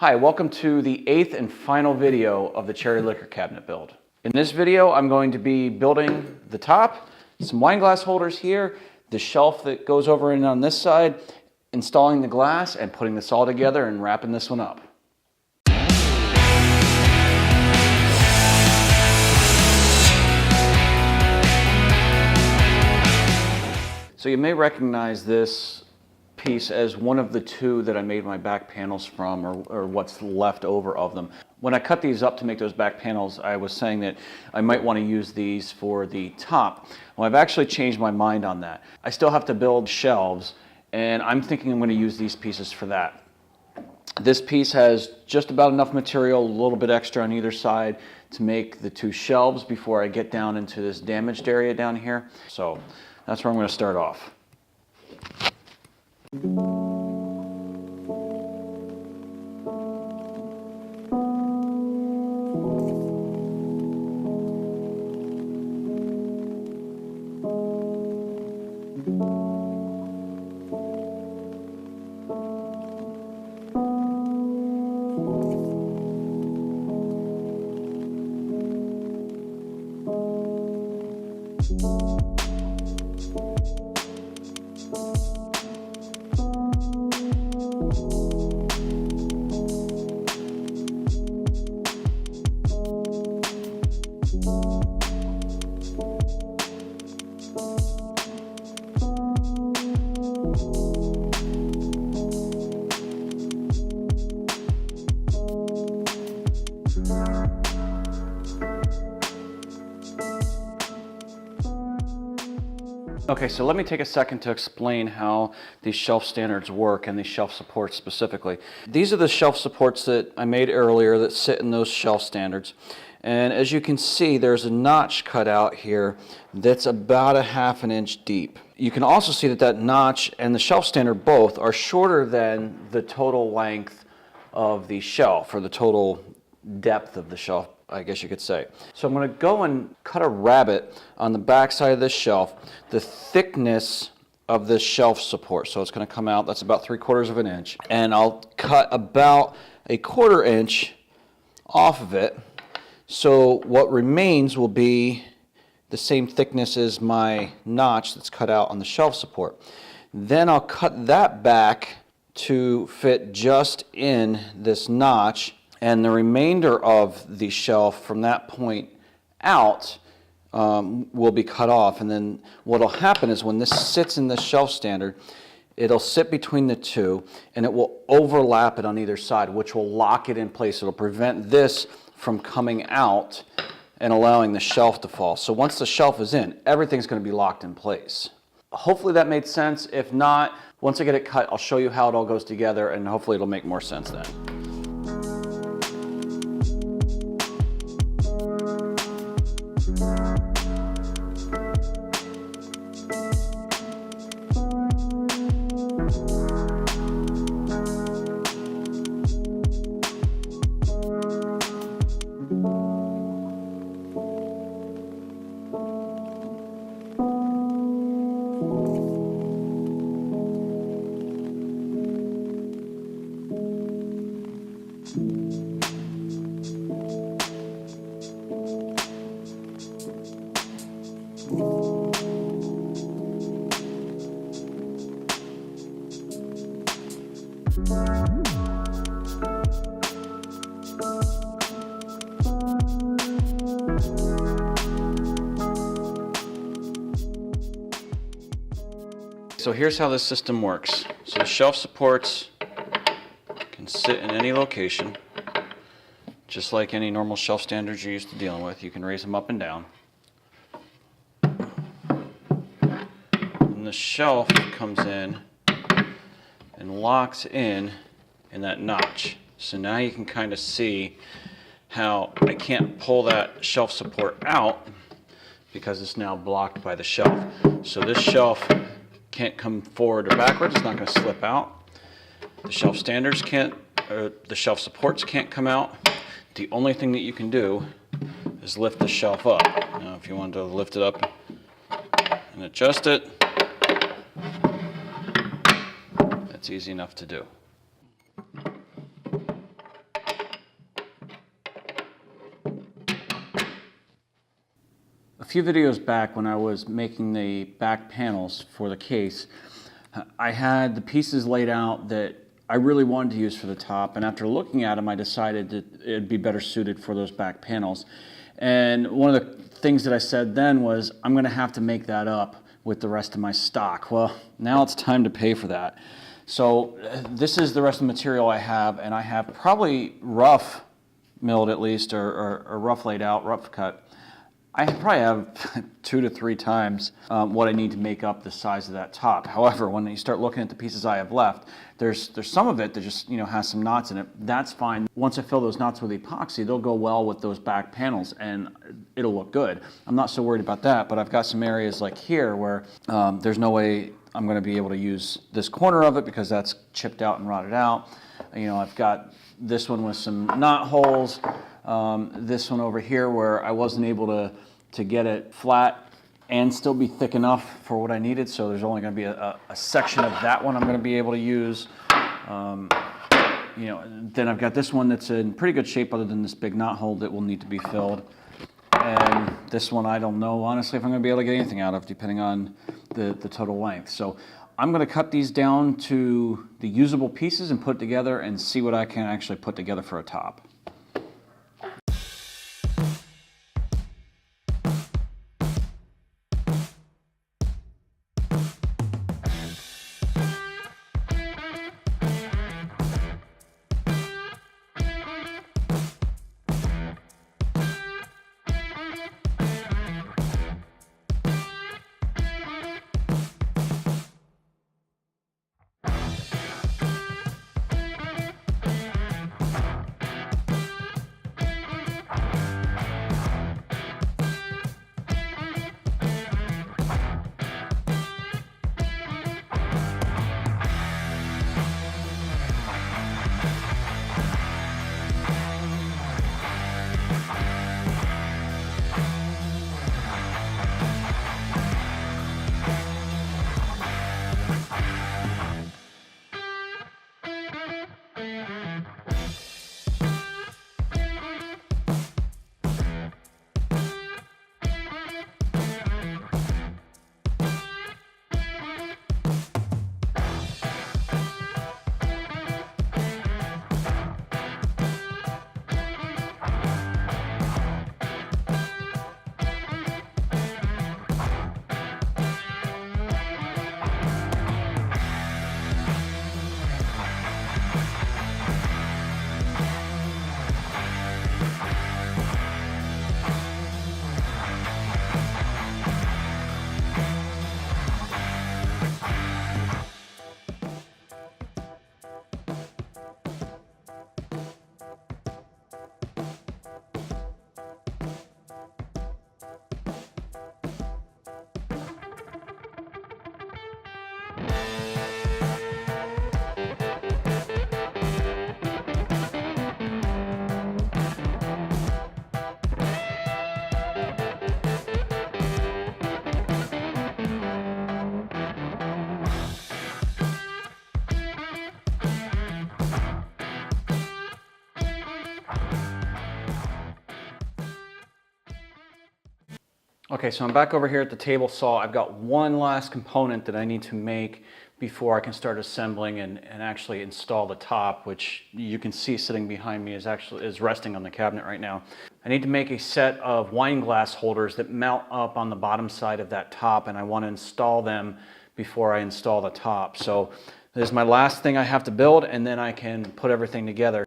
Hi, welcome to the 8th and final video of the cherry liquor cabinet build. In this video, I'm going to be building the top, some wine glass holders here, the shelf that goes over in on this side, installing the glass and putting this all together and wrapping this one up. So you may recognize this piece as one of the two that I made my back panels from, or what's left over of them. When I cut these up to make those back panels, I was saying that I might want to use these for the top. Well, I've actually changed my mind on that. I still have to build shelves, and I'm thinking I'm going to use these pieces for that. This piece has just about enough material, a little bit extra on either side, to make the two shelves before I get down into this damaged area down here. So that's where I'm going to start off. Okay, so let me take a second to explain how these shelf standards work and these shelf supports specifically. These are the shelf supports that I made earlier that sit in those shelf standards. And as you can see, there's a notch cut out here that's about 1/2 inch deep. You can also see that that notch and the shelf standard both are shorter than the total length of the shelf, or the total depth of the shelf, I guess you could say. So I'm going to go and cut a rabbet on the back side of this shelf, the thickness of this shelf support. So it's going to come out, that's about 3/4 inch. And I'll cut about 1/4 inch off of it. So what remains will be the same thickness as my notch that's cut out on the shelf support. Then I'll cut that back to fit just in this notch, and the remainder of the shelf from that point out will be cut off. And then what will happen is when this sits in this shelf standard, it'll sit between the two and it will overlap it on either side, which will lock it in place. It'll prevent this from coming out and allowing the shelf to fall. So once the shelf is in, everything's going to be locked in place. Hopefully that made sense. If not, once I get it cut, I'll show you how it all goes together, and hopefully it'll make more sense then. So here's how this system works. So the shelf supports can sit in any location, just like any normal shelf standards you're used to dealing with. You can raise them up and down. And the shelf comes in and locks in that notch. So now you can kind of see how I can't pull that shelf support out because it's now blocked by the shelf. So this shelf can't come forward or backwards, it's not going to slip out. The shelf standards can't, or the shelf supports can't come out. The only thing that you can do is lift the shelf up. Now if you wanted to lift it up and adjust it, that's easy enough to do. few videos back when I was making the back panels for the case, I had the pieces laid out that I really wanted to use for the top, and after looking at them I decided that it'd be better suited for those back panels. And one of the things that I said then was, I'm going to have to make that up with the rest of my stock. Well, now it's time to pay for that. So this is the rest of the material I have, and I have probably rough milled at least, or rough laid out, rough cut. I probably have 2 to 3 times what I need to make up the size of that top. However, when you start looking at the pieces I have left, there's some of it that just has some knots in it. That's fine. Once I fill those knots with epoxy, they'll go well with those back panels and it'll look good. I'm not so worried about that, but I've got some areas like here where there's no way I'm going to be able to use this corner of it because that's chipped out and rotted out. I've got this one with some knot holes. This one over here where I wasn't able to get it flat and still be thick enough for what I needed, so there's only going to be a section of that one I'm going to be able to use. Then I've got this one that's in pretty good shape other than this big knot hole that will need to be filled. And this one I don't know honestly if I'm going to be able to get anything out of, depending on the total length. So I'm going to cut these down to the usable pieces and put it together and see what I can actually put together for a top. Okay, so I'm back over here at the table saw. I've got one last component that I need to make before I can start assembling and actually install the top, which you can see sitting behind me is resting on the cabinet right now. I need to make a set of wine glass holders that mount up on the bottom side of that top, and I want to install them before I install the top. So this is my last thing I have to build, and then I can put everything together.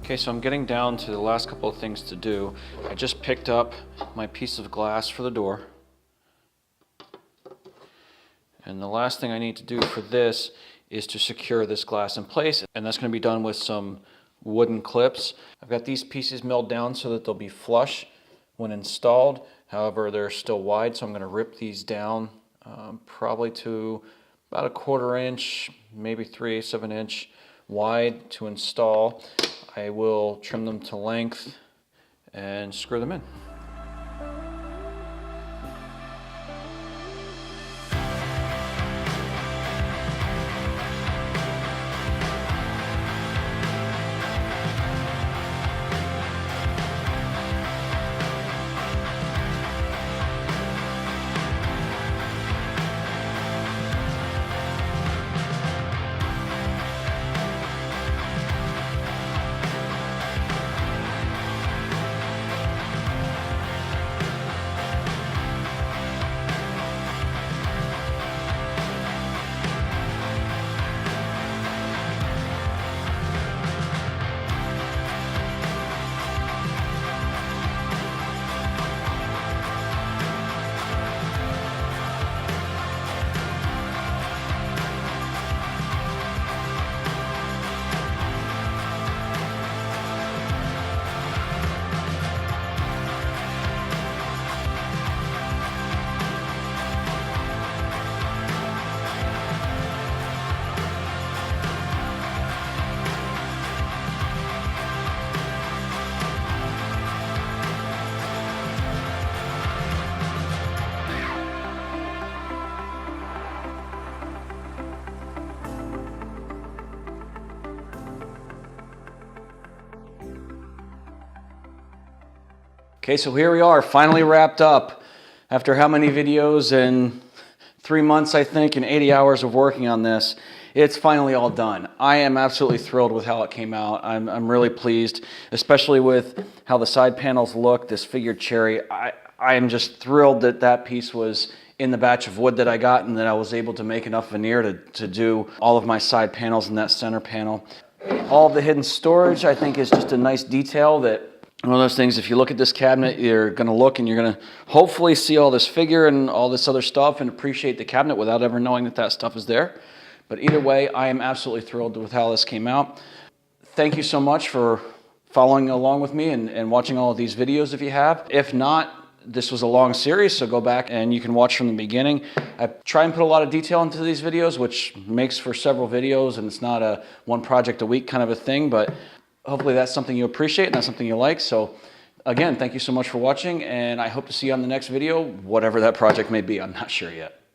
Okay, so I'm getting down to the last couple of things to do. I just picked up my piece of glass for the door. And the last thing I need to do for this is to secure this glass in place, and that's going to be done with some wooden clips. I've got these pieces milled down so that they'll be flush when installed. However, they're still wide, so I'm going to rip these down probably to about 1/4 inch, maybe 3/8 of an inch wide to install. I will trim them to length and screw them in. Okay, so here we are, finally wrapped up after how many videos and 3 months, I think, and 80 hours of working on this. It's finally all done. I am absolutely thrilled with how it came out. I'm really pleased, especially with how the side panels look, this figured cherry. I am just thrilled that that piece was in the batch of wood that I got and that I was able to make enough veneer to do all of my side panels and that center panel. All of the hidden storage, I think, is just a nice detail that one of those things, if you look at this cabinet, you're going to look and you're going to hopefully see all this figure and all this other stuff and appreciate the cabinet without ever knowing that that stuff is there. But either way, I am absolutely thrilled with how this came out. Thank you so much for following along with me and watching all of these videos if you have. If not, this was a long series, so go back and you can watch from the beginning. I try and put a lot of detail into these videos, which makes for several videos, and it's not a one project a week kind of a thing, but hopefully that's something you appreciate and that's something you like. So again, thank you so much for watching, and I hope to see you on the next video, whatever that project may be. I'm not sure yet.